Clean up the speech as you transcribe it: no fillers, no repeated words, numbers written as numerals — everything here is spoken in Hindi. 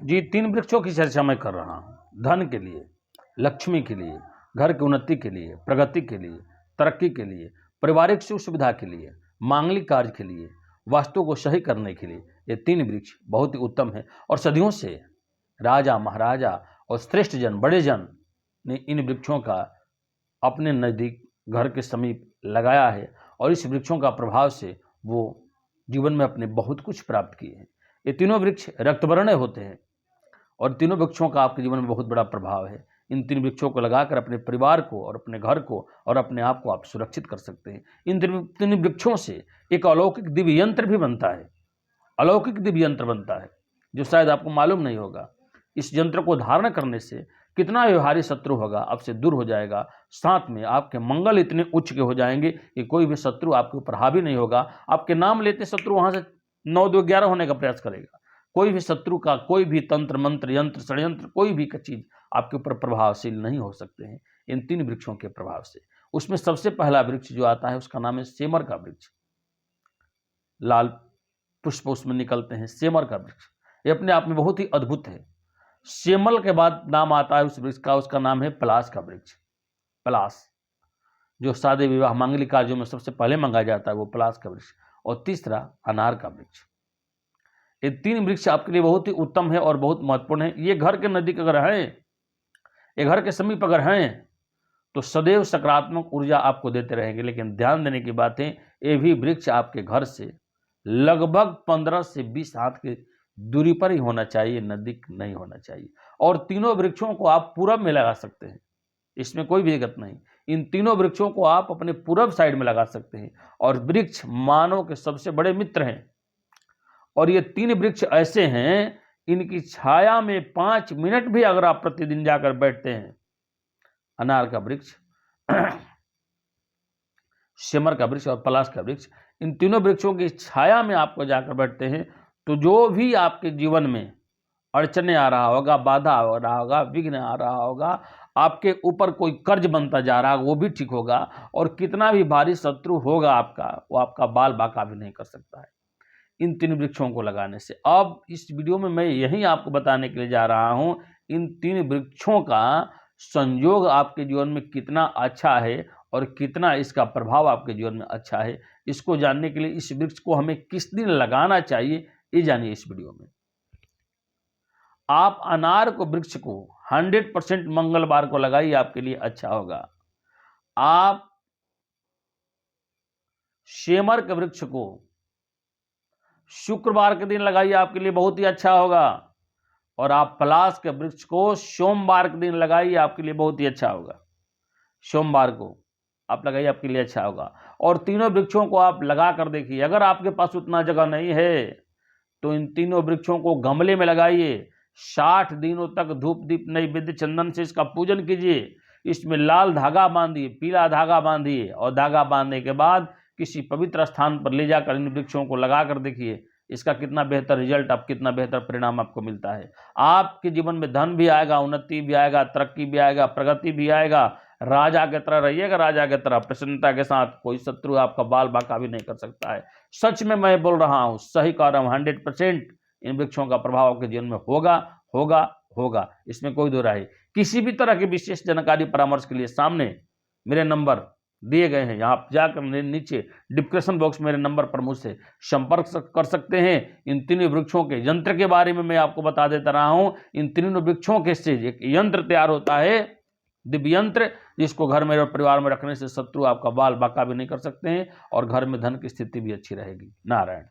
जी 3 वृक्षों की चर्चा मैं कर रहा हूँ। धन के लिए, लक्ष्मी के लिए, घर की उन्नति के लिए, प्रगति के लिए, तरक्की के लिए, पारिवारिक सुख सुविधा के लिए, मांगलिक कार्य के लिए, वास्तु को सही करने के लिए ये 3 वृक्ष बहुत ही उत्तम है। और सदियों से राजा महाराजा और श्रेष्ठ जन, बड़े जन ने इन वृक्षों का अपने नज़दीक घर के समीप लगाया है और इस वृक्षों का प्रभाव से वो जीवन में अपने बहुत कुछ प्राप्त किए हैं। ये तीनों वृक्ष रक्तवर्णीय होते हैं और तीनों वृक्षों का आपके जीवन में बहुत बड़ा प्रभाव है। इन 3 वृक्षों को लगाकर अपने परिवार को और अपने घर को और अपने आप को आप सुरक्षित कर सकते हैं। इन 3 वृक्षों से एक अलौकिक दिव्य यंत्र भी बनता है, अलौकिक दिव्य यंत्र बनता है जो शायद आपको मालूम नहीं होगा। इस यंत्र को धारण करने से कितना व्यवहारी शत्रु होगा आपसे दूर हो जाएगा। साथ में आपके मंगल इतने उच्च के हो जाएंगे कि कोई भी शत्रु आपके ऊपर हावी नहीं होगा। आपके नाम लेते शत्रु वहां से 9 2 11 होने का प्रयास करेगा। कोई भी शत्रु का कोई भी तंत्र मंत्र यंत्र षड्यंत्र कोई भी चीज आपके ऊपर प्रभावशील नहीं हो सकते हैं इन 3 वृक्षों के प्रभाव से। उसमें सबसे पहला वृक्ष जो आता है उसका नाम है सेमर का वृक्ष। लाल पुष्प उसमें निकलते हैं, सेमर का वृक्ष। ये अपने आप में बहुत ही अद्भुत है। सेमल के बाद नाम आता है उस वृक्ष का, उसका नाम है पलाश का वृक्ष। पलाश जो शादी विवाह मांगलिक कार्यों में सबसे पहले मंगाया जाता है वो पलाश का वृक्ष। और तीसरा अनार का वृक्ष। ये 3 वृक्ष आपके लिए बहुत ही उत्तम है और बहुत महत्वपूर्ण है। ये घर के नजदीक अगर हैं, ये घर के समीप अगर हैं तो सदैव सकारात्मक ऊर्जा आपको देते रहेंगे। लेकिन ध्यान देने की बात है, ये भी वृक्ष आपके घर से लगभग 15 से 20 हाथ की दूरी पर ही होना चाहिए, नजदीक नहीं होना चाहिए। और तीनों वृक्षों को आप पूरब में लगा सकते हैं, इसमें कोई भी दिक्कत नहीं। इन तीनों वृक्षों को आप अपने पूरब साइड में लगा सकते हैं। और वृक्ष मानव के सबसे बड़े मित्र हैं और ये 3 वृक्ष ऐसे हैं, इनकी छाया में 5 मिनट भी अगर आप प्रतिदिन जाकर बैठते हैं, अनार का वृक्ष, सेमर का वृक्ष और पलाश का वृक्ष, इन तीनों वृक्षों की छाया में आपको जाकर बैठते हैं तो जो भी आपके जीवन में अड़चने आ रहा होगा, बाधा आ रहा होगा, विघ्न आ रहा होगा, आपके ऊपर कोई कर्ज बनता जा रहा है वो भी ठीक होगा। और कितना भी भारी शत्रु होगा आपका, वो आपका बाल बाका भी नहीं कर सकता है इन 3 वृक्षों को लगाने से। अब इस वीडियो में मैं यही आपको बताने के लिए जा रहा हूं, इन 3 वृक्षों का संयोग आपके जीवन में कितना अच्छा है और कितना इसका प्रभाव आपके जीवन में अच्छा है। इसको जानने के लिए इस वृक्ष को हमें किस दिन लगाना चाहिए ये जानिए इस वीडियो में। आप अनार को वृक्ष को 100% मंगलवार को लगाइए, आपके लिए अच्छा होगा। आप सेमर के वृक्ष को शुक्रवार के दिन लगाइए, आपके लिए बहुत ही अच्छा होगा। और आप पलाश के वृक्ष को सोमवार के दिन लगाइए, आपके लिए बहुत ही अच्छा होगा। सोमवार को आप लगाइए, आपके लिए अच्छा होगा। और तीनों वृक्षों को आप लगा कर देखिए। अगर आपके पास उतना जगह नहीं है तो इन तीनों वृक्षों को गमले में लगाइए। 60 दिनों तक धूप दीप नैवेद्य चंदन से इसका पूजन कीजिए। इसमें लाल धागा बांधिए, पीला धागा बांधिए और धागा बांधने के बाद किसी पवित्र स्थान पर ले जाकर इन वृक्षों को लगा कर देखिए इसका कितना बेहतर रिजल्ट, आप कितना बेहतर परिणाम आपको मिलता है। आपके जीवन में धन भी आएगा, उन्नति भी आएगा, तरक्की भी आएगा, प्रगति भी आएगा। राजा की तरह रहिएगा, राजा की तरह प्रसन्नता के साथ। कोई शत्रु आपका बाल बाका भी नहीं कर सकता है। सच में मैं बोल रहा हूँ, सही कह रहा हूँ, 100% इन वृक्षों का प्रभाव आपके जीवन में होगा होगा होगा, इसमें कोई दो राय। किसी भी तरह की विशेष जानकारी परामर्श के लिए सामने मेरे नंबर दिए गए हैं, आप जाकर नीचे डिस्क्रिप्शन बॉक्स मेरे नंबर पर मुझसे संपर्क कर सकते हैं। इन 3 वृक्षों के यंत्र के बारे में मैं आपको बता देता रहा हूं। इन 3 वृक्षों के से एक यंत्र तैयार होता है, दिव्य यंत्र, जिसको घर में और परिवार में रखने से शत्रु आपका बाल बाका भी नहीं कर सकते हैं और घर में धन की स्थिति भी अच्छी रहेगी। नारायण।